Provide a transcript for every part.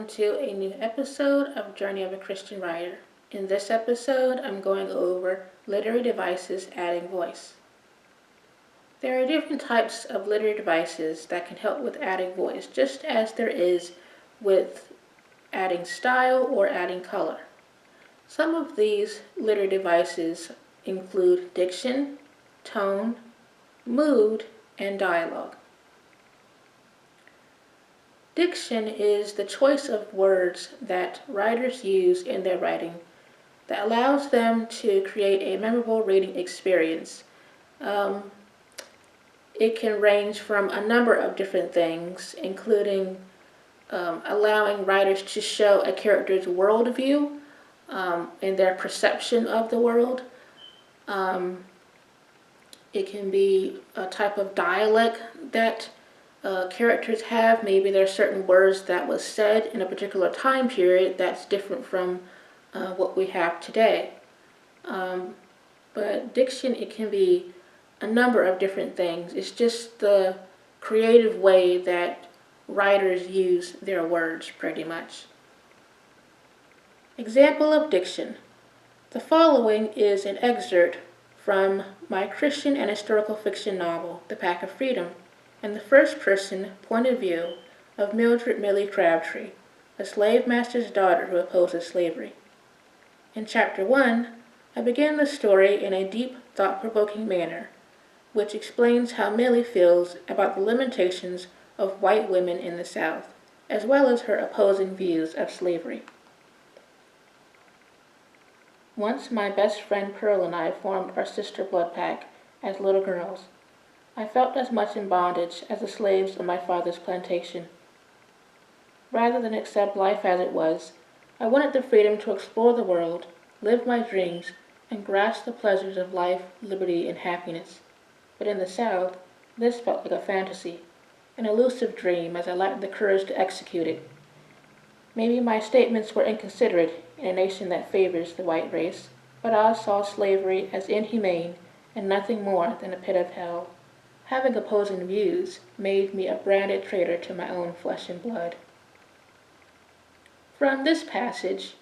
welcome to a new episode of Journey of a Christian Writer. In this episode, I'm going over literary devices adding voice. There are different types of literary devices that can help with adding voice, just as there is with adding style or adding color. Some of these literary devices include diction, tone, mood, and dialogue. Diction is the choice of words that writers use in their writing that allows them to create a memorable reading experience. It can range from a number of different things, including allowing writers to show a character's worldview and their perception of the world. It can be a type of dialect that characters have. Maybe there are certain words that was said in a particular time period that's different from what we have today. But diction, it can be a number of different things. It's just the creative way that writers use their words, pretty much. Example of diction. The following is an excerpt from my Christian and historical fiction novel, The Pack of Freedom, and the first-person point of view of Mildred Millie Crabtree, a slave master's daughter who opposes slavery. In Chapter 1, I begin the story in a deep, thought-provoking manner, which explains how Millie feels about the limitations of white women in the South, as well as her opposing views of slavery. Once my best friend Pearl and I formed our sister blood pack as little girls. I felt as much in bondage as the slaves on my father's plantation. Rather than accept life as it was, I wanted the freedom to explore the world, live my dreams, and grasp the pleasures of life, liberty, and happiness. But in the South, this felt like a fantasy, an elusive dream, as I lacked the courage to execute it. Maybe my statements were inconsiderate in a nation that favors the white race, but I saw slavery as inhumane and nothing more than a pit of hell. Having opposing views made me a branded traitor to my own flesh and blood. From this passage,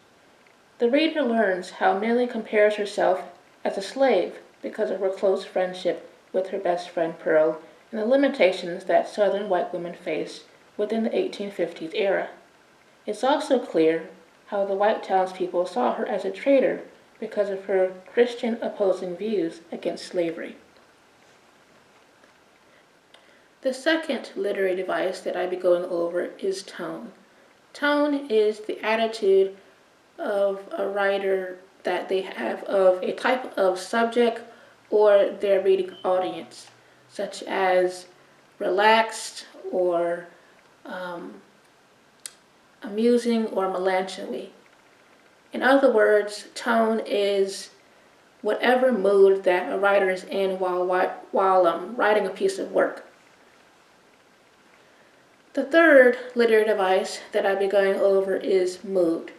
the reader learns how Millie compares herself as a slave because of her close friendship with her best friend Pearl and the limitations that Southern white women faced within the 1850s era. It's also clear how the white townspeople saw her as a traitor because of her Christian opposing views against slavery. The second literary device that I'll be going over is tone. Tone is the attitude of a writer that they have of a type of subject or their reading audience, such as relaxed or amusing or melancholy. In other words, tone is whatever mood that a writer is in while writing a piece of work. The third literary device that I'll be going over is mood.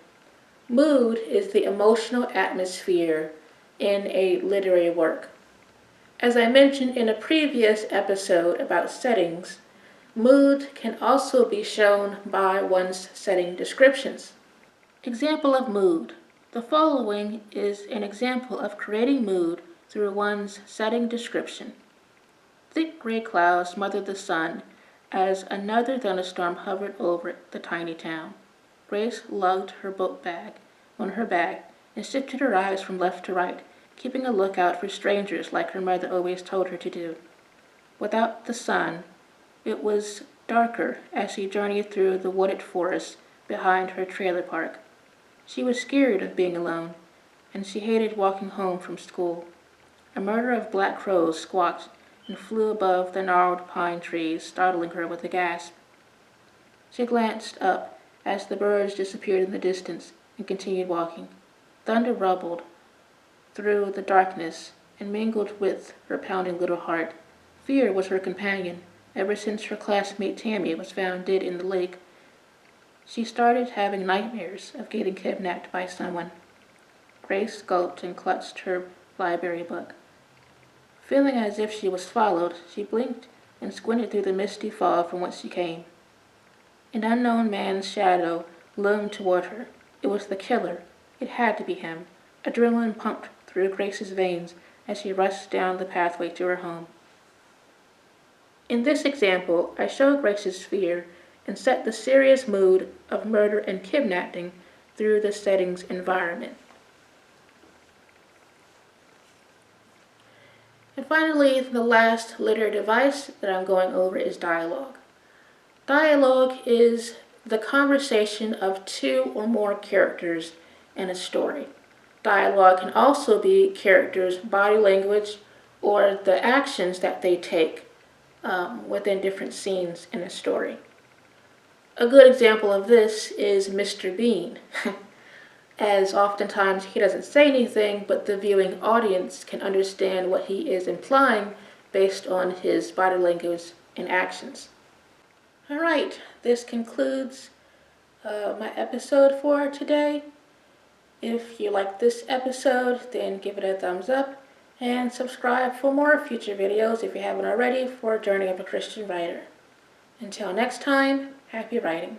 Mood is the emotional atmosphere in a literary work. As I mentioned in a previous episode about settings, mood can also be shown by one's setting descriptions. Example of mood. The following is an example of creating mood through one's setting description. Thick gray clouds smothered the sun as another thunderstorm hovered over the tiny town. Grace lugged her book bag on her back and shifted her eyes from left to right, keeping a lookout for strangers like her mother always told her to do. Without the sun, it was darker as she journeyed through the wooded forest behind her trailer park. She was scared of being alone, and she hated walking home from school. A murder of black crows squawked and flew above the gnarled pine trees, startling her with a gasp. She glanced up as the birds disappeared in the distance and continued walking. Thunder rumbled through the darkness and mingled with her pounding little heart. Fear was her companion ever since her classmate Tammy was found dead in the lake. She started having nightmares of getting kidnapped by someone. Grace gulped and clutched her library book. Feeling as if she was followed, she blinked and squinted through the misty fog from whence she came. An unknown man's shadow loomed toward her. It was the killer. It had to be him. Adrenaline pumped through Grace's veins as she rushed down the pathway to her home. In this example, I showed Grace's fear and set the serious mood of murder and kidnapping through the setting's environment. And finally, the last literary device that I'm going over is dialogue. Dialogue is the conversation of two or more characters in a story. Dialogue can also be characters' body language or the actions that they take within different scenes in a story. A good example of this is Mr. Bean, as oftentimes he doesn't say anything, but the viewing audience can understand what he is implying based on his body language and actions. Alright, this concludes my episode for today. If you like this episode, then give it a thumbs up and subscribe for more future videos if you haven't already for Journey of a Christian Writer. Until next time, happy writing.